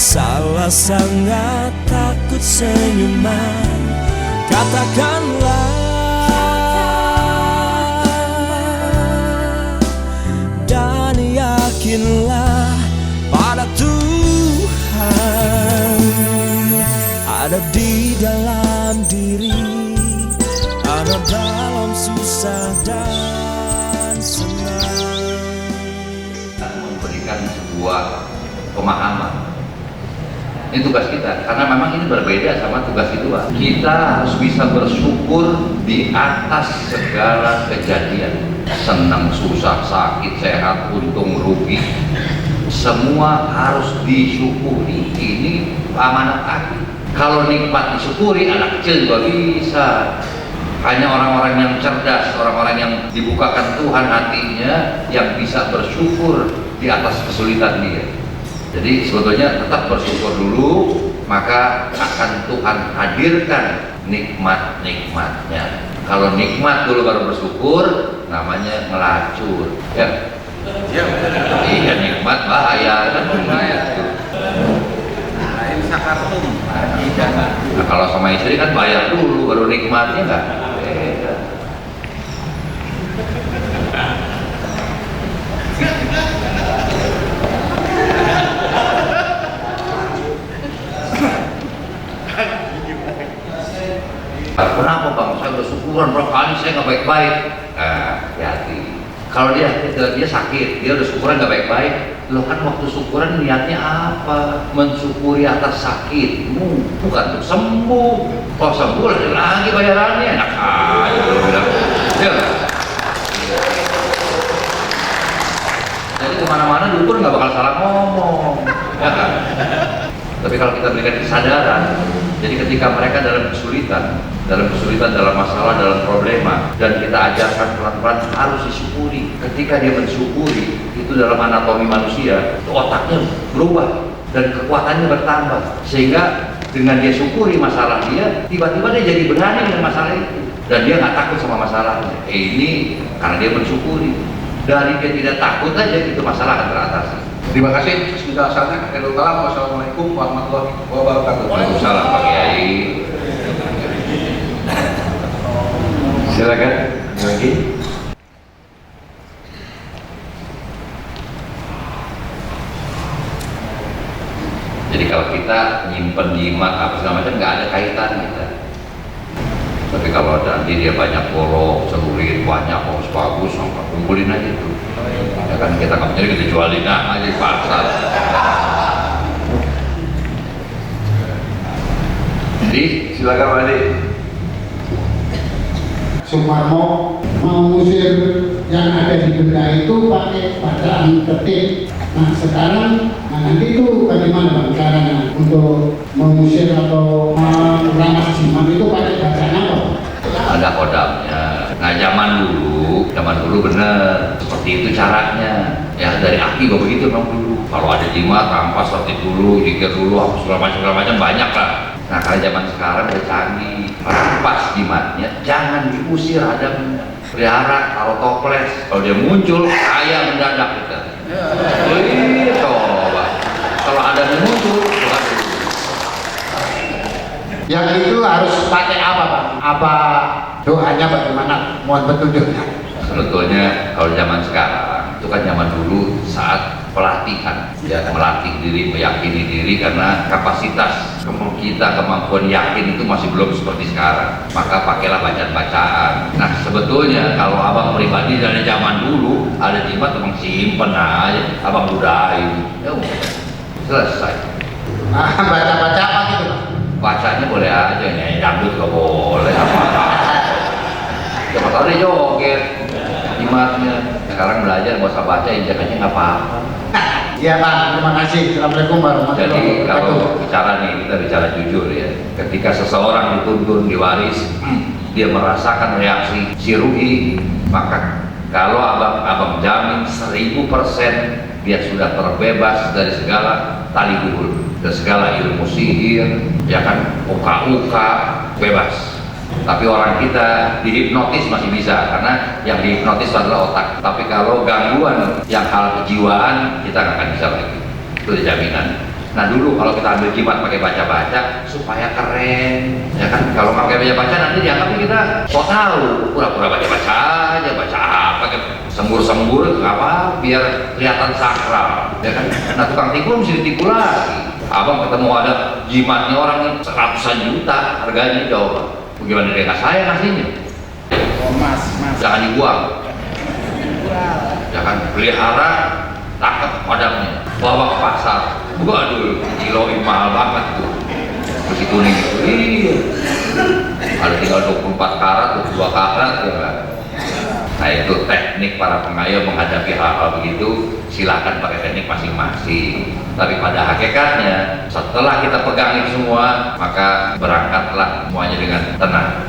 salah sangat takut senyuman. Katakanlah dan yakinlah pada Tuhan ada di dalam diri, ada dalam susah dan senang. Memberikan sebuah pemahaman. Ini tugas kita, karena memang ini berbeda sama tugas kedua. Kita harus bisa bersyukur di atas segala kejadian. Senang, susah, sakit, sehat, untung, rugi, semua harus disyukuri. Ini amanat hati. Kalau nikmat disyukuri, anak kecil juga bisa. Hanya orang-orang yang cerdas, orang-orang yang dibukakan Tuhan hatinya, yang bisa bersyukur di atas kesulitan dia. Jadi sebetulnya tetap bersyukur dulu, maka akan Tuhan hadirkan nikmat-nikmatnya. Kalau nikmat dulu baru bersyukur, namanya ngelacur. Ya, iya, nikmat bahaya kan, bahaya. Nah, kalau sama istri kan bayar dulu baru nikmatnya, nggak beda. Kenapa bang? Saya udah syukuran berapa kali saya nggak baik-baik. Hati-hati. Kalau dia sakit, dia udah syukuran nggak baik-baik. Lo kan waktu syukuran niatnya apa? Mensyukuri atas sakitmu, bukan untuk sembuh. Kalau sembuh lagi bayarannya, enak aja lo bilang. Ya. Jadi kemana-mana dukun nggak bakal salah ngomong, ya kan? Tapi kalau kita berikan kesadaran, jadi ketika mereka dalam kesulitan, dalam masalah, dalam problema, dan kita ajarkan pelan-pelan harus disyukuri. Ketika dia mensyukuri, itu dalam anatomi manusia, itu otaknya berubah dan kekuatannya bertambah. Sehingga dengan dia syukuri masalah dia, tiba-tiba dia jadi berani dengan masalah itu. Dan dia nggak takut sama masalahnya. Ini karena dia mensyukuri. Dari dia tidak takut aja, itu masalah akan teratasi. Terima kasih. Wassalamualaikum warahmatullahi wabarakatuh. Waalaikumsalam Pak Kiai. Silakan lagi. Jadi kalau kita nyimpen jimat apa segala macam nggak ada kaitan kita. Tapi kalau nanti dia banyak bolong, celurit, banyak bagus, kumpulin aja tuh. Ya kan kita nggak punya, kita jualin aja di pasar. Jadi Silakan Pak Adi. Sumarmo mengusir yang ada di benda itu pakai bacaan tertib. Nah sekarang, nanti itu bagaimana Bang caranya untuk mengusir atau merampas jimat itu pakai bacaan apa? ada kodamnya. Nah zaman dulu bener seperti itu caranya. Ya dari aki begitu memang dulu. Kalau ada jimat rampas tertib dulu, dikir dulu, apa segala macam banyak lah. Nah kalau zaman sekarang udah canggih, rampas jimatnya, jangan diusir adamnya, pelihara, taruh toples. Kalau dia muncul, kaya mendadak kita. Coba, kalau adamnya muncul, bukan. Yang itu harus pakai apa Pak? Apa doanya bagaimana? Mohon petunjuknya. Sebetulnya kalau zaman sekarang, itu kan zaman dulu saat pelatihan, ya melatih diri, meyakini diri karena kapasitas kemampuan yakin itu masih belum seperti sekarang. Maka pakailah bacaan-bacaan. Nah sebetulnya kalau abang pribadi dari zaman dulu ada jimat emang simpen aja, abang ludahin, ya udah selesai. Baca-baca apa gitu Pak? Bacanya boleh aja, nyanyi dangdut gak boleh apa-apa. Siapa tahu dia joget jimatnya. Sekarang belajar nggak usah baca, injakannya nggak apa-apa. Iya Pak, terima kasih. Assalamualaikum warahmatullahi Jadi wabarakatuh. kalau bicara nih, kita bicara jujur ya. Ketika seseorang dituntun diwaris, dia merasakan reaksi siruhi, maka kalau abang jamin 1000% dia sudah terbebas dari segala tali gugul, dari segala ilmu sihir, ya kan, uka-uka, bebas. Tapi orang kita dihipnotis masih bisa, karena yang dihipnotis adalah otak. Tapi kalau gangguan yang hal kejiwaan, kita nggak akan bisa lagi. Itu jaminan. Nah dulu kalau kita ambil jimat pakai baca-baca supaya keren, ya kan? Kalau pakai baca-baca nanti dianggapnya kita so tahu, pura-pura baca-baca aja, baca apa, sembur-sembur apa, biar kelihatan sakral, ya kan? Nah tukang tipu mesti ditipu lagi. Abang ketemu ada jimatnya orang ratusan juta harganya, coba bagaimana dia saya ngasihnya? Mas. Jangan dibuang, jangan pelihara, tangkap padamnya, bawa ke pasar. Waduh, kiloin mahal banget tuh. Besi kuning itu. Iya. Ada tinggal 24 karat, 22 karat ya kan. Nah itu teknik para pengayuh menghadapi hal-hal begitu. Silakan pakai teknik masing-masing. Tapi pada hakikatnya setelah kita pegangin semua, maka berangkatlah semuanya dengan tenang.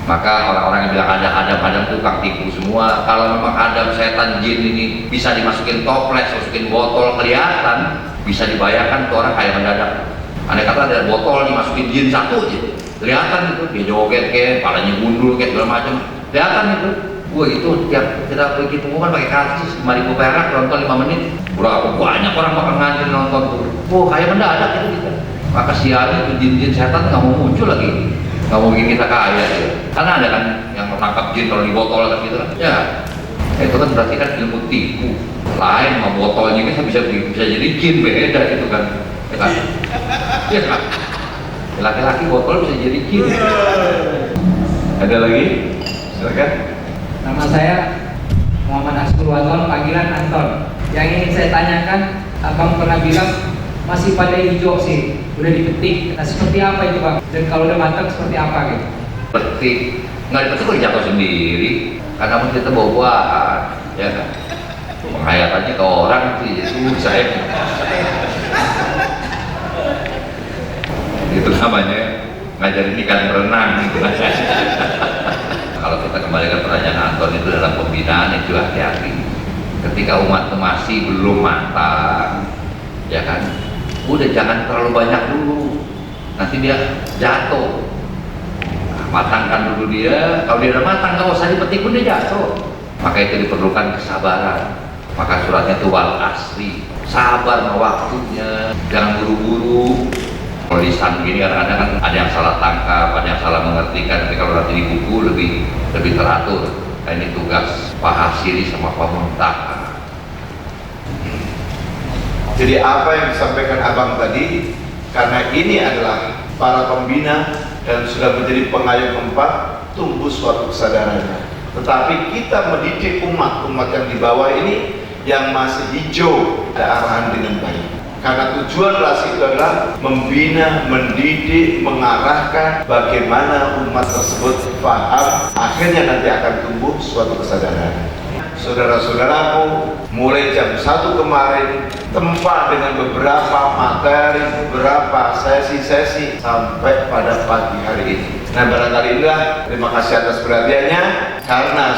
Maka orang-orang yang bilang ada hadam-hadam tukang tipu semua. Kalau memang hadam setan jin ini bisa dimasukin toples, masukin botol kelihatan, bisa dibayarkan tuh orang kaya mendadak. Andai kata ada botol dimasukin jin satu aja, kelihatan itu dia joget kayak, palanya gundul kayak segala macam, kelihatan itu. Wah itu tiap kita pergi pengumuman pakai karcis 5.000 perak nonton 5 menit, berapa banyak orang bakal ngantri nonton tuh. Wah kaya mendadak itu kita. Maka sialnya itu jin-jin setan nggak mau muncul lagi. Nggak mau bikin kita kaya ya. Karena ada kan yang menangkap jin kalau di botol kan gitu kan ya, itu kan berarti kan ilmu tipu lain sama botolnya kan bisa jadi jin, beda itu kan ya kan, ya kan? Laki-laki botol bisa jadi jin. Ada lagi? Silakan. Nama saya Muhammad Askurwanton, panggilan Anton. Yang ingin saya tanyakan, abang pernah bilang masih pada hijau sih, udah dipetik. Nah seperti apa itu bang? Dan kalau udah matang seperti apa gitu? Petik, nggak dipetik kok jatuh sendiri. Karena kita bawa-bawaan, ya kan? Penghayatannya ke orang sih, susah ya. Itu namanya ngajarin ikan berenang gitu. Kalau kita kembali ke pertanyaan Anton itu dalam pembinaan itu hati-hati. Ketika umat masih belum matang, ya kan? Udah jangan terlalu banyak dulu, nanti dia jatuh. Nah, matangkan dulu dia. Kalau dia udah matang, nggak usah dipetik pun dia jatuh. Maka itu diperlukan kesabaran. Maka suratnya itu wal asri, sabar sama waktunya, jangan buru-buru. Tulisan gini kadang-kadang kan ada yang salah tangkap, ada yang salah mengertikan. Tapi kalau nanti di buku lebih teratur. Nah, ini tugas Pak Hasiri sama Pak Muntaha. Jadi apa yang disampaikan abang tadi, karena ini adalah para pembina dan sudah menjadi pengayuh keempat, tumbuh suatu kesadarannya. Tetapi kita mendidik umat yang di bawah ini yang masih hijau, ada arahan dengan baik. Karena tujuan rasi itu adalah membina, mendidik, mengarahkan bagaimana umat tersebut paham, akhirnya nanti akan tumbuh suatu kesadaran. Saudara-saudaraku, mulai jam 1 kemarin, tempat dengan beberapa materi, beberapa sesi-sesi sampai pada pagi hari ini. Nah barangkali inilah, terima kasih atas perhatiannya, karena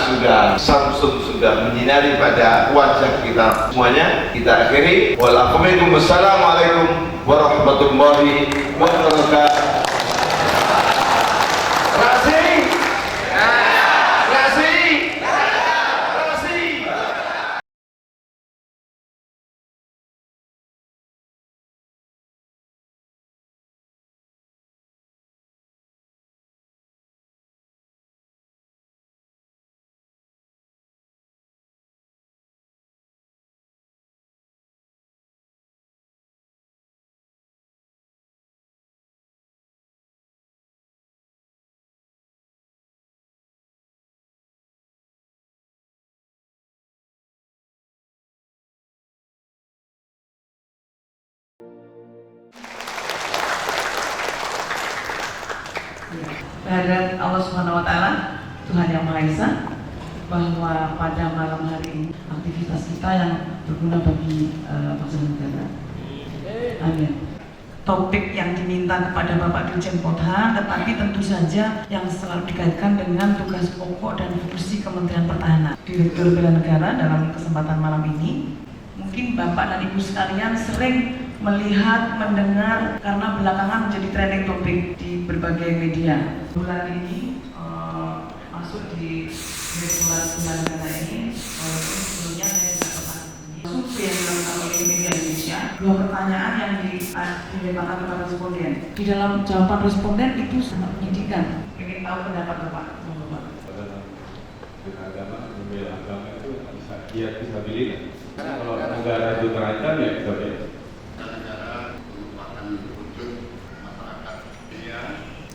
Samsung sudah menyinari pada wajah kita semuanya. Kita akhiri. Wassalamualaikum warahmatullahi wabarakatuh. Kehadirat Allah Subhanahu wa Ta'ala, Tuhan Yang Maha Esa, bahwa pada malam hari ini aktivitas kita yang berguna bagi bangsa dan negara. Amin. Topik yang diminta kepada Bapak Dirjen Podha, tetapi tentu saja yang selalu dikaitkan dengan tugas pokok dan fungsi Kementerian Pertahanan. Direktur Bela Negara dalam kesempatan malam ini, mungkin Bapak dan Ibu sekalian sering melihat, mendengar, karena belakangan menjadi trending topik di berbagai media. Bulan ini masuk di bulan negara ini, walaupun sebelumnya saya tidak pernah Survei yang dilakukan oleh media Indonesia, 2 pertanyaan yang dilemparkan kepada responden. Di dalam jawaban responden itu sangat menyedihkan. Ingin tahu pendapat Bapak? Agama, membela agama itu bisa giat disabilitas. Karena kalau negara itu terancam ya disabilitas. Negara merupakan wujud masyarakat Indonesia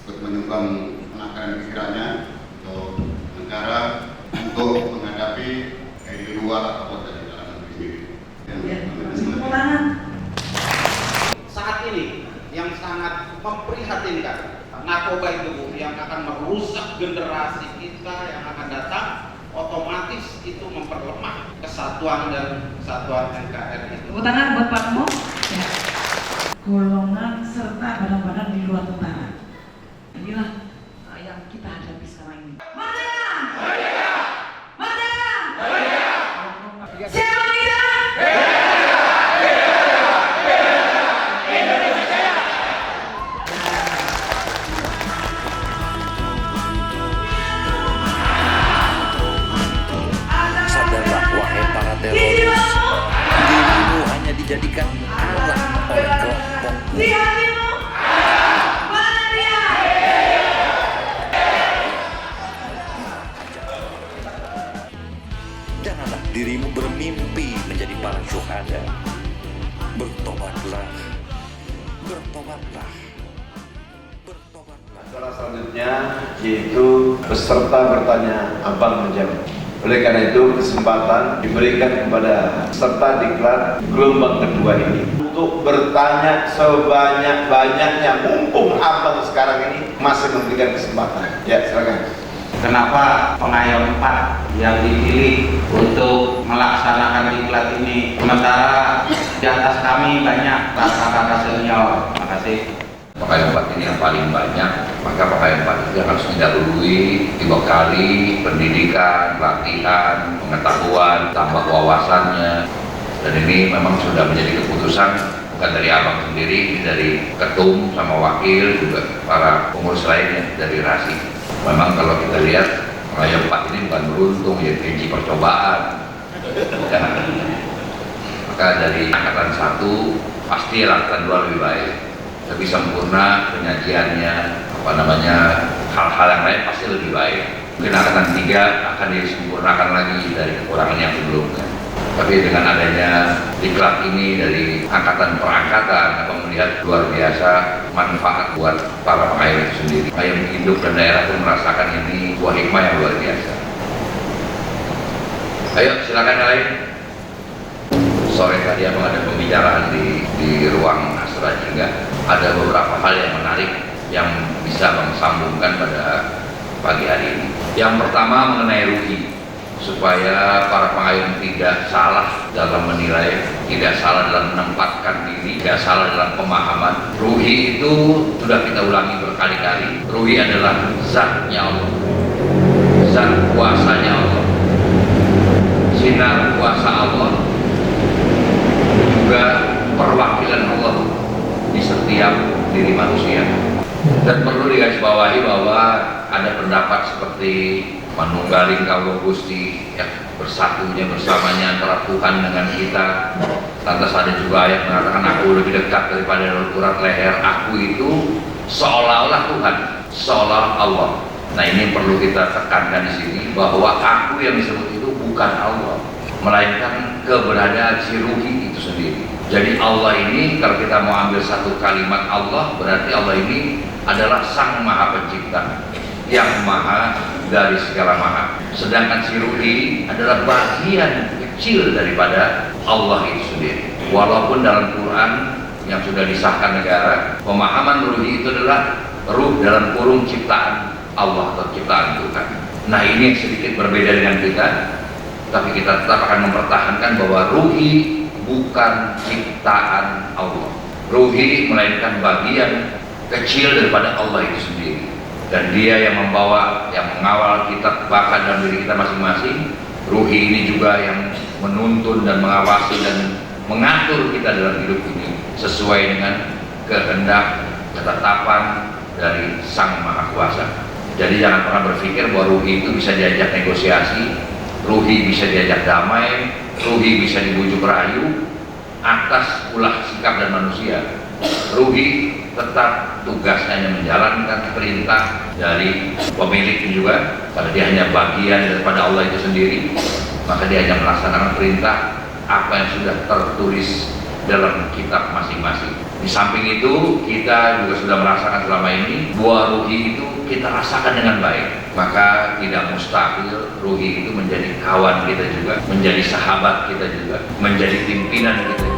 untuk menyumbang penakaran pikirannya untuk negara untuk menghadapi dari luar ataupun dari dalam negeri sendiri. Saat ini yang sangat memprihatinkan, narkoba itu yang akan merusak generasi kita yang akan datang, otomatis itu memperlemah kesatuan dan kesatuan NKRI itu. Tepuk tangan buat Pak Mo. Ya. Golongan serta badan-badan di luar tentara. Inilah yang kita hadapi sekarang ini. Merdeka! Merdeka! Merdeka! Merdeka! Siapa kita? Sadarlah wahai para teroris, dirimu hanya dijadikan alat oleh kelompok. Janganlah dirimu bermimpi menjadi para syuhada. Bertobatlah, bertobatlah, bertobatlah. Masalah selanjutnya yaitu peserta bertanya, abang menjawab. Oleh karena itu kesempatan diberikan kepada peserta diklat gelombang kedua ini untuk bertanya sebanyak-banyaknya, mumpung abang sekarang ini masih memberikan kesempatan. Ya, silakan. Kenapa pengayom 4 yang dipilih untuk melaksanakan diklat ini, sementara di atas kami banyak kakak-kakak senior? Terima kasih. Pengayom 4 ini yang paling banyak, maka pengayom 4 itu harus didahului, dibekali pendidikan, pelatihan, pengetahuan, tambah wawasannya. Dan ini memang sudah menjadi keputusan bukan dari abang sendiri, ini dari ketum sama wakil, juga para pengurus lainnya dari RASI. Memang kalau kita lihat pengayom 4 ini bukan beruntung, ya uji percobaan. Ya. Maka dari angkatan 1 pasti angkatan 2 lebih baik, lebih sempurna penyajiannya, hal-hal yang lain pasti lebih baik. Mungkin angkatan 3 akan disempurnakan lagi dari kekurangan yang sebelumnya. Tapi dengan adanya diklat ini dari angkatan per angkatan, akan melihat luar biasa manfaat buat para pengayom itu sendiri. Pengayom hidup dan daerah pun merasakan ini buah hikmah yang luar biasa. Ayo silakan yang lain. Sore tadi abang ada pembicaraan di ruang Astra Jingga. Ada beberapa hal yang menarik yang bisa abang sambungkan pada pagi hari ini. Yang pertama mengenai rugi, supaya para pengayom tidak salah dalam menilai, tidak salah dalam menempatkan diri, tidak salah dalam pemahaman. Ruhi itu sudah kita ulangi berkali-kali. Ruhi adalah zatnya Allah, zat kuasanya Allah, sinar kuasa Allah, juga perwakilan Allah di setiap diri manusia. Dan perlu digarisbawahi bahwa ada pendapat seperti manunggaling kaulo Gusti, ya, bersatunya bersamanya antara Tuhan dengan kita. Lantas ada juga ayat mengatakan aku lebih dekat daripada urat leher. Aku itu seolah-olah Tuhan, seolah Allah. Nah ini perlu kita tekankan di sini bahwa aku yang disebut itu bukan Allah, melainkan keberadaan si ruhi itu sendiri. Jadi Allah ini, kalau kita mau ambil satu kalimat Allah, berarti Allah ini adalah Sang Maha Pencipta, yang maha dari segala maha. Sedangkan si ruhi adalah bagian kecil daripada Allah itu sendiri. Walaupun dalam Quran yang sudah disahkan negara, pemahaman ruhi itu adalah ruh dalam kurung ciptaan Allah atau ciptaan Tuhan. Nah ini yang sedikit berbeda dengan kita, tapi kita tetap akan mempertahankan bahwa ruhi bukan ciptaan Allah. Ruhi melainkan bagian kecil daripada Allah itu sendiri. Dan dia yang membawa, yang mengawal kita, bahkan dalam diri kita masing-masing. Ruhi ini juga yang menuntun dan mengawasi dan mengatur kita dalam hidup ini sesuai dengan kehendak, ketetapan dari Sang Maha Kuasa. Jadi jangan pernah berpikir bahwa ruhi itu bisa diajak negosiasi, ruhi bisa diajak damai, Ruhi bisa dibujuk rayu atas ulah sikap dan manusia. Ruhi tetap tugasnya hanya menjalankan perintah dari pemilik juga, karena dia hanya bagian daripada Allah itu sendiri, maka dia hanya melaksanakan perintah apa yang sudah tertulis dalam kitab masing-masing. Di samping itu, kita juga sudah merasakan selama ini buah ruhi itu kita rasakan dengan baik. Maka tidak mustahil ruhi itu menjadi kawan kita juga, menjadi sahabat kita juga, menjadi pimpinan kita juga.